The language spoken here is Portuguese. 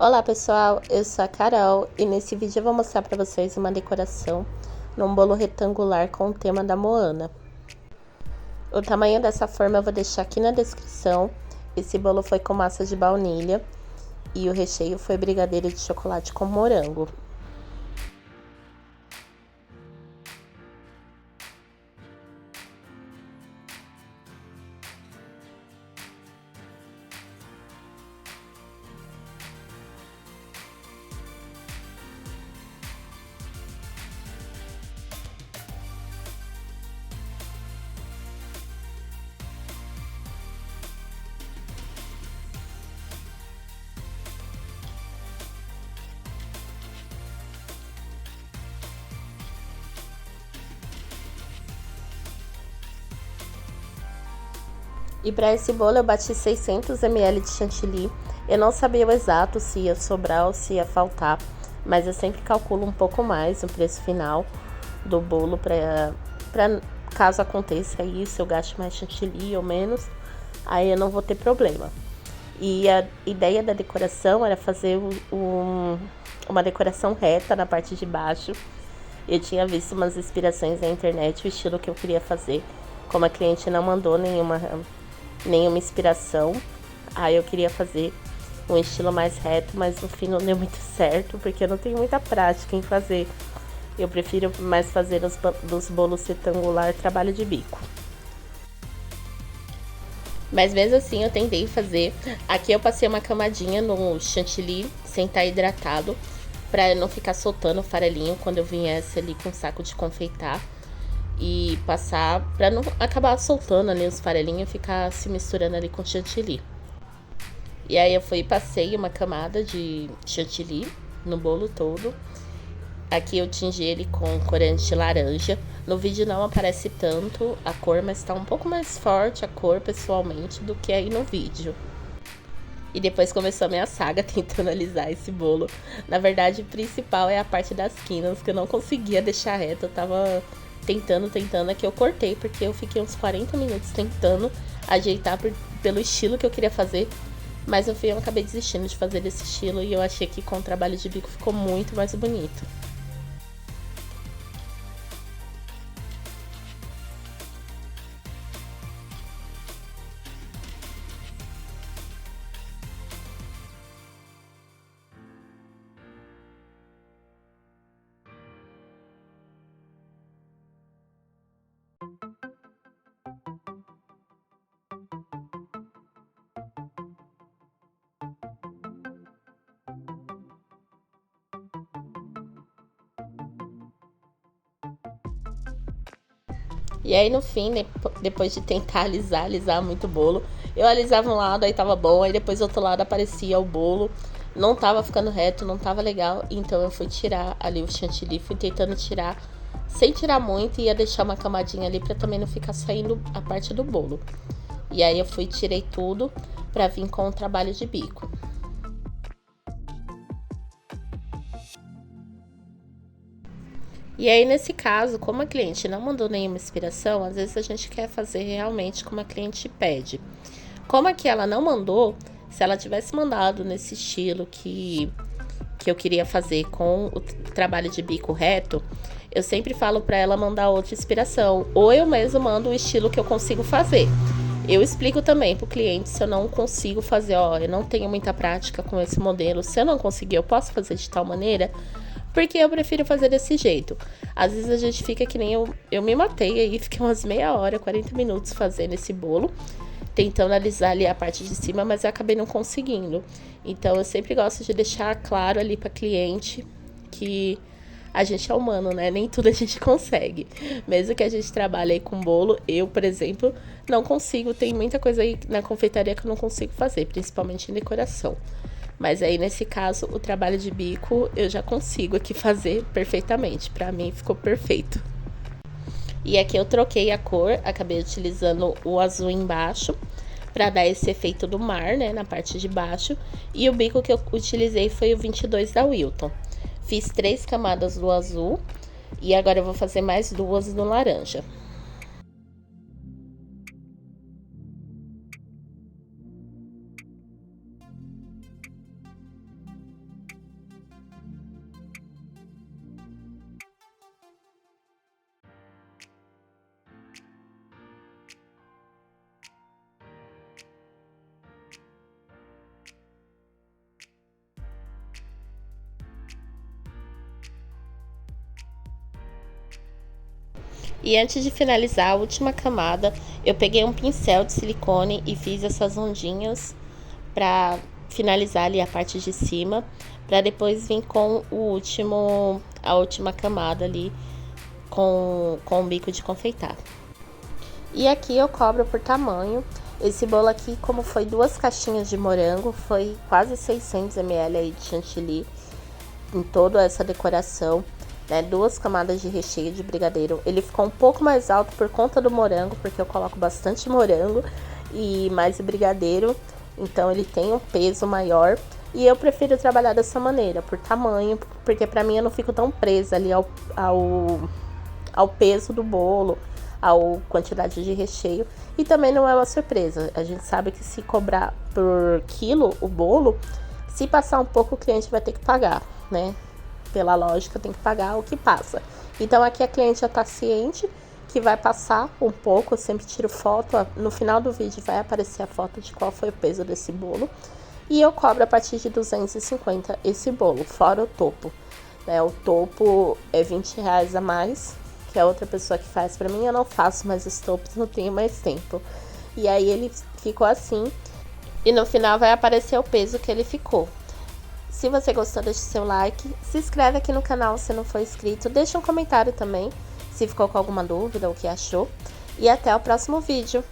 Olá pessoal, eu sou a Carol e nesse vídeo eu vou mostrar para vocês uma decoração num bolo retangular com o tema da Moana. O tamanho dessa forma eu vou deixar aqui na descrição. Esse bolo foi com massa de baunilha e o recheio foi brigadeiro de chocolate com morango. E para esse bolo eu bati 600 ml de chantilly. Eu não sabia o exato se ia sobrar ou se ia faltar, mas eu sempre calculo um pouco mais no preço final do bolo para caso aconteça isso, eu gaste mais chantilly ou menos, aí eu não vou ter problema. E a ideia da decoração era fazer uma decoração reta na parte de baixo. Eu tinha visto umas inspirações na internet, o estilo que eu queria fazer. Como a cliente não mandou nenhuma inspiração, aí eu queria fazer um estilo mais reto, mas no fim não deu muito certo, porque eu não tenho muita prática em fazer. Eu prefiro mais fazer dos bolos retangular trabalho de bico. Mas mesmo assim eu tentei fazer. Aqui eu passei uma camadinha no chantilly sem estar hidratado, para não ficar soltando o farelinho quando eu viesse ali com o saco de confeitar. E passar para não acabar soltando ali os farelinhos e ficar se misturando ali com chantilly. E aí eu fui e passei uma camada de chantilly no bolo todo. Aqui eu tingi ele com corante laranja. No vídeo não aparece tanto a cor, mas tá um pouco mais forte a cor pessoalmente do que aí no vídeo. E depois começou a minha saga tentando alisar esse bolo. Na verdade, o principal é a parte das quinas, que eu não conseguia deixar reta. Eu tava tentando, é que eu cortei, porque eu fiquei uns 40 minutos tentando ajeitar pelo estilo que eu queria fazer. Mas no fim eu acabei desistindo de fazer desse estilo e eu achei que com o trabalho de bico ficou muito mais bonito. E aí no fim, depois de tentar alisar muito o bolo, eu alisava um lado, aí tava bom, aí depois do outro lado aparecia o bolo, não tava ficando reto, não tava legal, então eu fui tirar ali o chantilly, fui tentando tirar, sem tirar muito, e ia deixar uma camadinha ali pra também não ficar saindo a parte do bolo. E aí eu tirei tudo pra vir com o trabalho de bico. E aí, nesse caso, como a cliente não mandou nenhuma inspiração, às vezes a gente quer fazer realmente como a cliente pede. Como aqui ela não mandou, se ela tivesse mandado nesse estilo que eu queria fazer com o trabalho de bico reto, eu sempre falo para ela mandar outra inspiração, ou eu mesmo mando o estilo que eu consigo fazer. Eu explico também pro cliente se eu não consigo fazer, ó, eu não tenho muita prática com esse modelo, se eu não conseguir, eu posso fazer de tal maneira, porque eu prefiro fazer desse jeito. Às vezes a gente fica que nem eu me matei aí, fiquei umas meia hora, 40 minutos fazendo esse bolo, tentando alisar ali a parte de cima, mas eu acabei não conseguindo. Então eu sempre gosto de deixar claro ali para cliente que a gente é humano, né? Nem tudo a gente consegue. Mesmo que a gente trabalhe aí com bolo, eu, por exemplo, não consigo. Tem muita coisa aí na confeitaria que eu não consigo fazer, principalmente em decoração. Mas aí, nesse caso, o trabalho de bico eu já consigo aqui fazer perfeitamente. Pra mim, ficou perfeito. E aqui eu troquei a cor, acabei utilizando o azul embaixo para dar esse efeito do mar, né, na parte de baixo. E o bico que eu utilizei foi o 22 da Wilton. Fiz 3 camadas do azul e agora eu vou fazer mais 2 no laranja. E antes de finalizar a última camada, eu peguei um pincel de silicone e fiz essas ondinhas para finalizar ali a parte de cima, para depois vir com a última camada ali com o bico de confeitar. E aqui eu cobro por tamanho. Esse bolo aqui, como foi 2 caixinhas de morango, foi quase 600 ml aí de chantilly em toda essa decoração, né? 2 camadas de recheio de brigadeiro. Ele ficou um pouco mais alto por conta do morango, porque eu coloco bastante morango e mais o brigadeiro, então ele tem um peso maior. E eu prefiro trabalhar dessa maneira, por tamanho, porque pra mim eu não fico tão presa ali ao peso do bolo, a quantidade de recheio. E também não é uma surpresa. A gente sabe que se cobrar por quilo o bolo, se passar um pouco o cliente vai ter que pagar, né? Pela lógica tem que pagar o que passa. Então aqui a cliente já tá ciente que vai passar um pouco. Eu sempre tiro foto, no final do vídeo vai aparecer a foto de qual foi o peso desse bolo. E eu cobro a partir de 250 esse bolo, fora o topo, né? O topo é R$20 a mais, que é outra pessoa que faz pra mim. Eu não faço mais os topos, não tenho mais tempo. E aí ele ficou assim, e no final vai aparecer o peso que ele ficou. Se você gostou, deixe seu like, se inscreve aqui no canal se não for inscrito, deixa um comentário também, se ficou com alguma dúvida ou o que achou. E até o próximo vídeo.